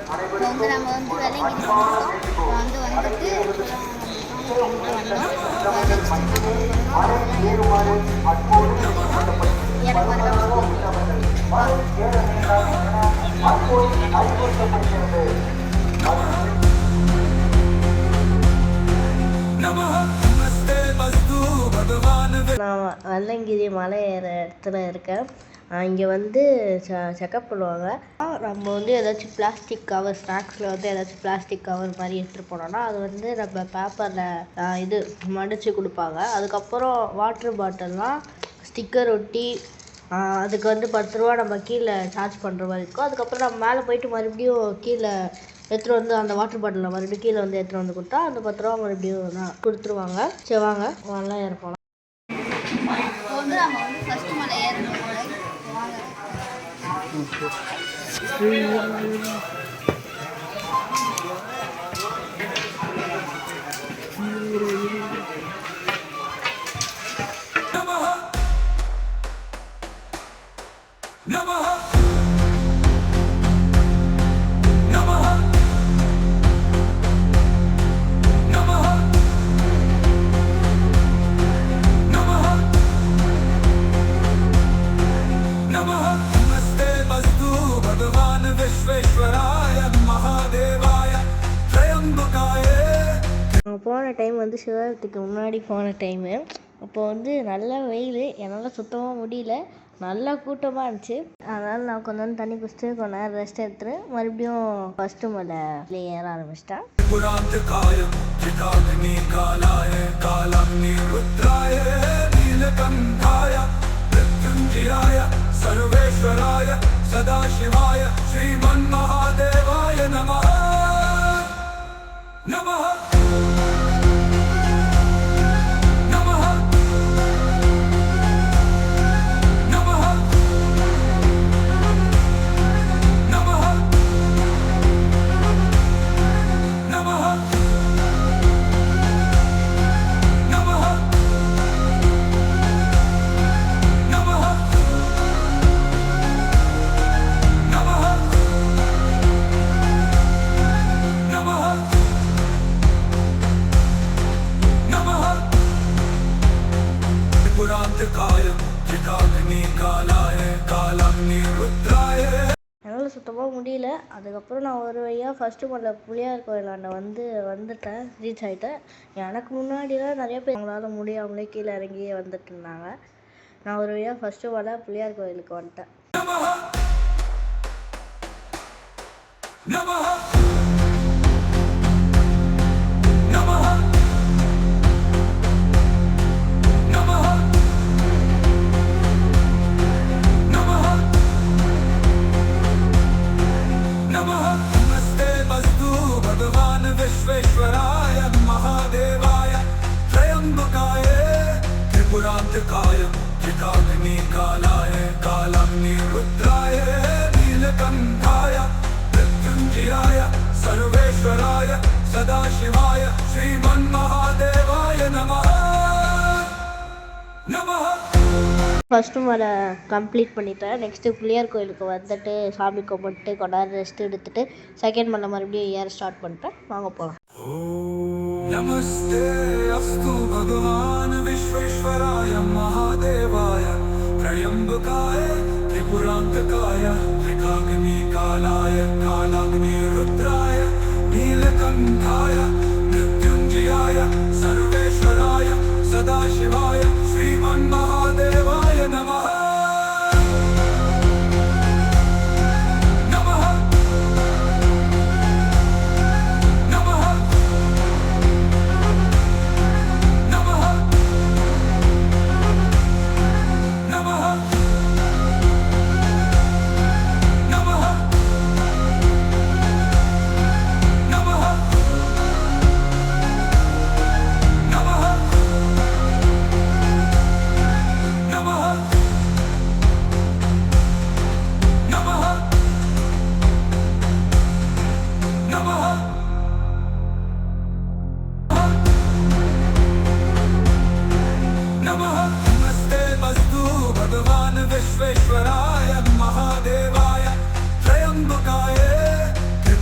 இப்போ வந்து நம்ம வந்து வெள்ளைங்கிரி வந்துட்டோம். வந்துட்டு வந்தோம். நெக்ஸ்ட் என்ன பண்ண நான் வெள்ளங்கிரி மலை ஏற இடத்துல இருக்கேன். இங்கே வந்து செக்கப் பண்ணுவாங்க. நம்ம வந்து ஏதாச்சும் பிளாஸ்டிக் கவர், ஸ்நாக்ஸில் வந்து ஏதாச்சும் பிளாஸ்டிக் கவர் மாதிரி எடுத்துகிட்டு போனோம்னா அது வந்து நம்ம பேப்பரில் இது மடித்து கொடுப்பாங்க. அதுக்கப்புறம் வாட்டர் பாட்டில்லாம் ஸ்டிக்கர் ஒட்டி அதுக்கு வந்து 10 ரூபா நம்ம கீழே சார்ஜ் பண்ணுற மாதிரி இருக்கும். அதுக்கப்புறம் நம்ம மேலே போயிட்டு மறுபடியும் கீழே எடுத்துகிட்டு வந்து அந்த வாட்டர் பாட்டிலில் மறுபடியும் கீழே வந்து எடுத்துகிட்டு வந்து கொடுத்தா அந்த 10 ரூபா மறுபடியும் கொடுத்துருவாங்க. சரி வாங்க நல்லா இருப்போம். இப்போ வந்து நம்ம வந்து ஃபர்ஸ்ட் மலை ஏறணும். போன டைம் வந்து சிவராத்திரிக்கு முன்னாடி போன டைமு. அப்போ வந்து நல்ல வெயில், என்னால் சுத்தமாக முடியல, நல்லா கூட்டமாக இருந்துச்சு. அதனால் நான் கொஞ்ச நேரம் தண்ணி குடிச்சிட்டு கொஞ்ச நேரம் ரெஸ்ட் எடுத்துட்டு மறுபடியும் ஃபஸ்ட்டு மலை ஏற ஆரம்பிச்சிட்டேன். சர்வேஸ்வராய சதாசிவாய ஸ்ரீமன் மகாதேவாய நமः நமः என்னால் சுத்தமாக முடியல. அதுக்கப்புறம் நான் ஒரு வழியாக ஃபஸ்ட்டு மலை புளியார் கோயிலாண்ட வந்துட்டேன், ரீச் ஆகிட்டேன். எனக்கு முன்னாடிலாம் நிறைய பேர் அவங்களால முடியாமலே கீழே இறங்கி வந்துட்டு இருந்தாங்க. நான் ஒரு வழியாக ஃபஸ்ட்டு மலை புளியார் கோயிலுக்கு வந்துட்டேன். विश्वेश्वराय महादेवाय त्रयंबकाय त्रिपुरांतकाय त्रिकाग्निकालाय कालाग्निरुद्राय नीलकंठाय मृत्युंजयाय सर्वेश्वराय सदाशिवाय श्रीमन्महादेवाय नमः नमः. ஃபஸ்ட்டு மலை கம்ப்ளீட் பண்ணிட்டேன். நெக்ஸ்ட்டு புளியார் கோயிலுக்கு வந்துட்டு சாமி கும்பிட்டு கொஞ்ச நேரம் ரெஸ்ட் எடுத்துட்டு செகண்ட் மலை மறுபடியும் ஏற ஸ்டார்ட் பண்ணிட்டேன். வாங்க போகலாம். நமஸ்தே அஸ்து பகவான் விஸ்வேஸ்வராய மகாதேவாய த்ரயம்பகாய திரிபுராந்தகாய திரிகாக்னிகாலாய காலாக்னிருத்ராய நீலகண்டாய மிருத்யுஞ்சயாய சர்வேஸ்வராய சதாசிவாய ஸ்ரீமன்மகாதேவாய நமः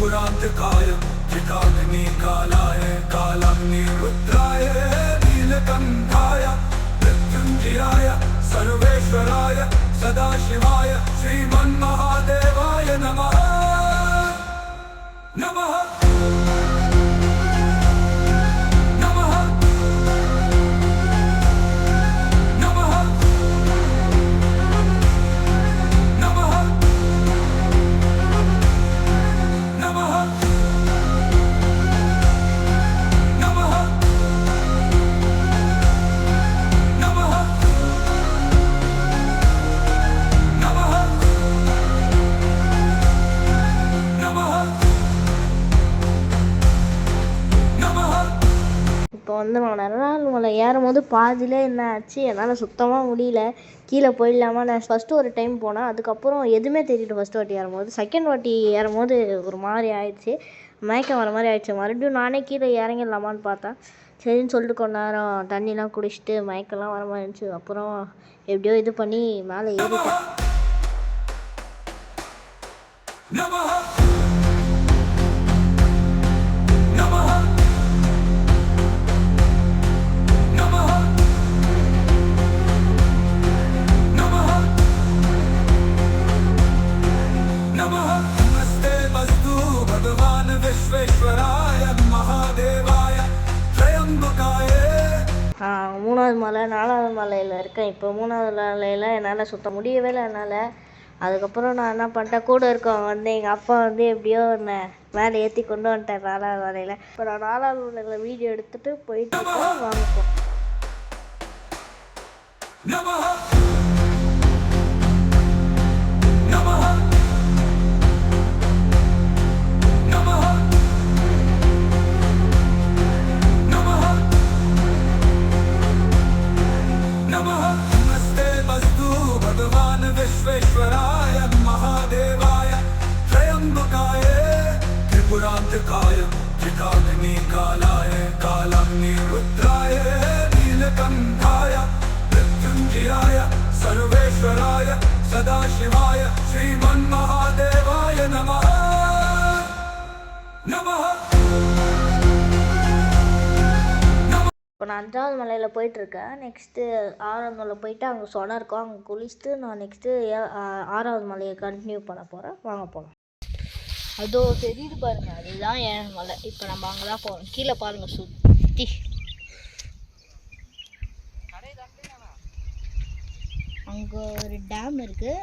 त्रिपुरान्तकाय त्रिकाग्निकालाय कालाग्निरुद्राय नीलकण्ठाय मृत्युञ्जयाय सर्वेश्वराय सदाशिवाय श्रीमन्महादेवाय नमः नमः नमः नमः नमः नमः नमः नमः नमः नमः नमः இப்போ வந்து நான் நரநாள் மலை ஏறும்போது பாதியிலே என்ன ஆச்சு, என்னால் சுத்தமாக முடியல. கீழே போயிடலாமா, நான் ஃபஸ்ட்டு ஒரு டைம் போனேன், அதுக்கப்புறம் எதுவுமே தெரியல. ஃபஸ்ட்டு வாட்டி ஏறும்போது, செகண்ட் வாட்டி ஏறும்போது ஒரு மாதிரி ஆயிடுச்சு, மயக்கம் வர மாதிரி ஆயிடுச்சு. மறுபடியும் நானே கீழே இறங்கிடலாமான்னு பார்த்தேன். சரின்னு சொல்லிட்டு கொஞ்ச நேரம் தண்ணிலாம் குடிச்சிட்டு மயக்கம்லாம் வர மாதிரி இருந்துச்சு. அப்புறம் எப்படியோ இது பண்ணி மேலே ஏறிட்டேன். नमः नमः नमः नमः नमः नमस्ते मस्तु भगवान विश्वेश्वराय महादेवाय त्रयंबकाय மூணாவது மலை, நாலாவது மலையில் இருக்கேன். இப்போ மூணாவது மலையில் என்னால் சுத்த முடியவே இல்லை என்னால். அதுக்கப்புறம் நான் என்ன பண்ணிட்டேன், கூட இருக்கவங்க வந்து எங்கள் அப்பா வந்து எப்படியோ என்னை மேலே ஏற்றி கொண்டு வந்துட்டேன் நாலாவது மலையில். இப்போ நான் நாலாவது மலையில் வீடியோ எடுத்துகிட்டு போயிட்டு இருக்கோம், வாங்கிப்போம். नमः नमः नमः नमः नमः नमस्ते मस्तु भगवान विश्वेश्वराय महादेवाय त्रयंबकाय त्रिपुरान्तकाय त्रिकाग्निकालाय कालाग्निरुद्राय नीलकण्ठाय मृत्युञ्जयाय सर्वेश्वराय सदाशिवाय श्रीमन्महादेवाय नमः नमः இப்போ நான் அஞ்சாவது மலையில் போயிட்டுருக்கேன். நெக்ஸ்ட்டு ஆறாவது மலை போயிட்டு அங்கே சொனை இருக்கும், அங்கே குளிச்சுட்டு நான் நெக்ஸ்ட்டு ஆறாவது மலையை கண்டினியூ பண்ண போகிறேன். வாங்க போகலாம். அதோ தெரியுது பாருங்கள், அதுதான் ஏழு மலை. இப்போ நம்ம அங்கே தான் போகிறோம். கீழே பாருங்கள், சுற்றி அங்கே ஒரு டேம் இருக்குது.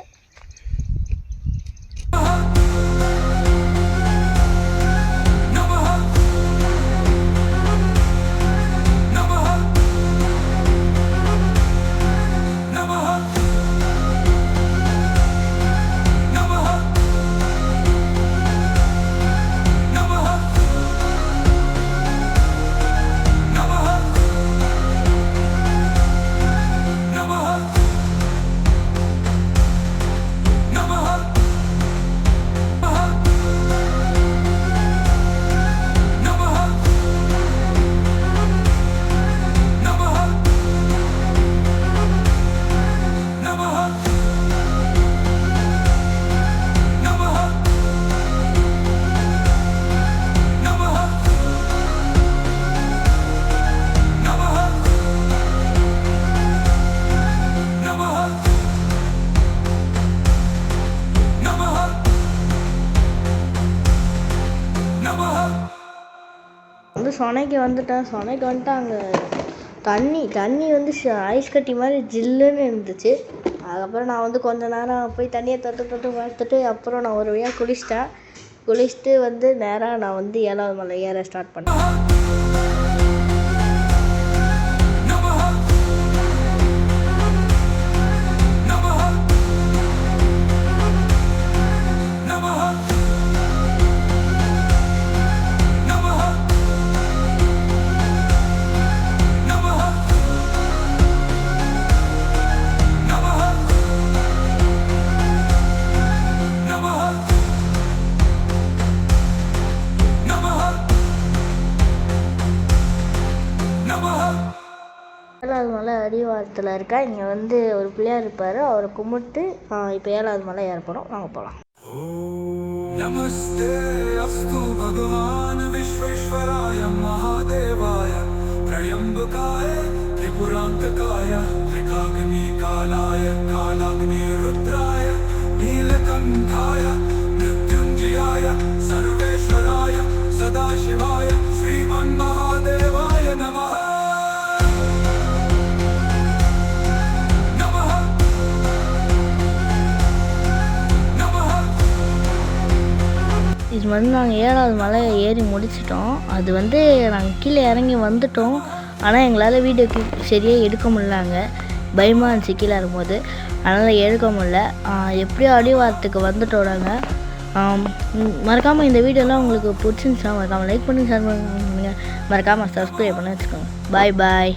வந்து சொனைக்கு வந்துட்டேன். சொனைக்கு வந்துட்டு அங்கே தண்ணி வந்து ஐஸ் கட்டி மாதிரி ஜில்லுன்னு இருந்துச்சு. அதுக்கப்புறம் நான் வந்து கொஞ்ச நேரம் போய் தண்ணியை தொட்டு பார்த்துட்டு அப்புறம் நான் ஒரு வழியாக குளிச்சுட்டு வந்து நேராக நான் வந்து ஏழாவது மலை ஏற ஸ்டார்ட் பண்ணேன். ஏழாவது மலை அடிவாரத்தில் இருக்கா. இங்கே வந்து ஒரு பிள்ளையார் இருப்பார், அவரை கும்பிட்டு இப்போ ஏழாவது மலை ஏற போகிறோம். வாங்க போகலாம். नमस्ते अस्तु भगवान विश्वेश्वराय महादेवाय त्र्यंबकाय त्रिपुरांतकाय त्रिकाग्निकालाय कालाग्निरुद्राय नीलकंठाय मृत्युंजयाय सर्वेश्वराय सदाशिवाय श्रीमन्महादेवाय नमः नमः नमः இது வந்து நாங்கள் 7வது மலை ஏறி முடிச்சிட்டோம். அது வந்து நாங்கள் கீழே இறங்கி வந்துட்டோம். ஆனால் எங்களால் வீடியோ சரியாக எடுக்க முடியலாங்க, பயமாக இருந்துச்சு கீழே இருக்கும்போது, அதனால் எடுக்க முடியல. எப்படியோ அடிவாரத்துக்கு வந்துட்டோம் நாங்கள். மறக்காமல் இந்த வீடியோலாம் உங்களுக்கு பிடிச்சிருந்துச்சா மறக்காமல் லைக் பண்ணி ஷேர் பண்ணுங்க, மறக்காமல் சப்ஸ்கிரைப் பண்ணி வச்சுக்கோங்க. பாய் பாய்.